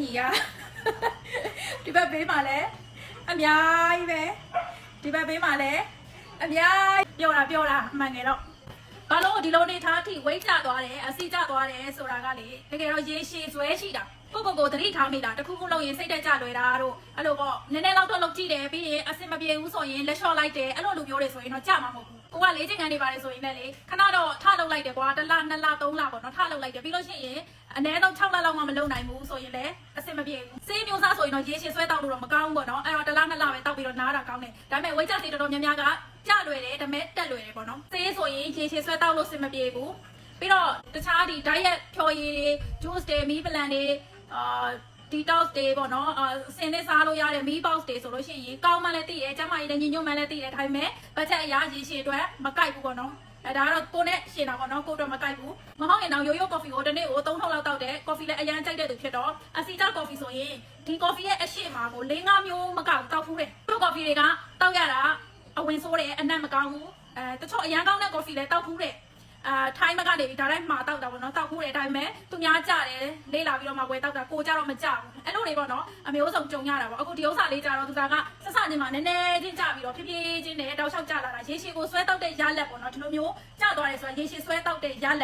ညီရဒီဘက်ဘေးမှာလဲအများကြီးပဲဒီဘက်ဘေးမှာလဲအများပြောတာအမှန်ငယ်တော့ဘာလို့ဒီလိုနေထားထိဝိတ်ချသွားတယ်အစီကျသွားတယ်ဆိုတာကလေတကယ်တော့ရေရှည်ဆွဲရှိတာကိုသတိထားမိတာတခုခုလုပ်ရင်စိတ်တက်ကြလွယ်တာတို့အဲ့လိုပေါ့နည်းနည်းတော့လုပ်ကြည့်တယ်ပြီးရင်အဆင်မပြေဘူးဆိုရင်လက်လျှော့လိုက်တယ်အဲ့လိုလူမျိုးတွေဆိုရင်တော့ကြမှာမဟုတ်ဘူးကိုကလေ့ကျင့်ခန်းတွေပါတယ်ဆိုရင်လည်းလေခဏတော့ထလုပ်လိုက်တယ်ကွာ1လ2လ3လပေါ့နော်ထလုပ်လိုက်တယ်ပြီးလို့ရှိရင်အနည်းဆုံး6လလောက်မှမလုပ်နိုင်ဘူးဆိုရင်လည်းအဆင်မပြေဘူးစေးမျိုးစားဆိုရင်တော့ရေရှည်ဆွဲတောက်လို့တော့မကောင်းဘူးပေါ့နော်အဲ့တော့1လ2လပဲတောက်ပြီးတော့နားတာကောင်းတယ်ဒါပေမဲ့ဝိတ်ချက်စေးတော်တော်များများကကြလွယ်တယ်ဒါပေမဲ့တက်လွယ်တယ်ပေါ့နော်စေးဆိုရင်ရေရှည်ဆွဲတောက်လို့အဆင်မပြေဘူးပြီးတော့တခြားဒီ diet ဖြော်ရည်တွေ juice တွေ meal plan တွေdetox တွေပေါ့နော်စင်နဲ့စားလို့ရတဲ့ meal box တွေဆိုလို့ရှိရင်ကောင်းမှလည်းသိတယ်ကျန်းမာရေးလည်းညီညွတ်မှလည်းသိတယ်ဒါပေမဲ့ဘတ်ဂျက်အရာရေရှည်အတွက်မကိုက်ဘူးပေါ့နော်ဒါကတော့ကိုနဲ့ရှင်တာပေါ့နော်ကိုတော့မကိုက်ဘူးမဟုတ်ရင်တော့ရိုးရိုး coffee ကိုတစ်နေ့ကို3ထုတ်လောက်တောက်တယ် coffee လည်းအရန်ကြိုက်တဲ့သူဖြစ်တော့အစီကျ coffee ဆိုရင်ဒီ coffee ရဲ့အရှိမှာကို4-5မျိုးမကောက်တောက်ဖူးတယ်သူ coffee တွေကတောက်ရတာအဝင်ဆိုးတယ်အနံ့မကောင်းဘူးတချို့အရန်ကောင်းတဲ့ coffee လည်းတောက်ဖူးတယ်ထိုင်းမကနေပြီးဒါတိုင်းမှာတောက်တာပေါ့နော်တောက်ခိုးတယ်ဒါပေမဲ့သူများကြတယ်လေးလာပြီးတော့မှဝယ်တောက်တာကိုကြတော့မကြဘူးအဲ့လိုတွေပေါ့နော်အမျိုးစုံကြုံရတာပေါ့အခုဒီဥစ္စာလေးကြတော့သူကဆက်စချင်းမှာနည်းနည်းချင်းကြပြီးတော့ဖြည်းဖြည်းချင်းနဲ့တောက်လျှောက်ကြလာတာရေရှည်ကိုဆွဲတောက်တဲ့ရလက်ပေါ့နော်ဒီလိုမျိုးကြသွားတယ်ဆိုတာရေရှည်ဆွဲတောက်တဲ့ရလက်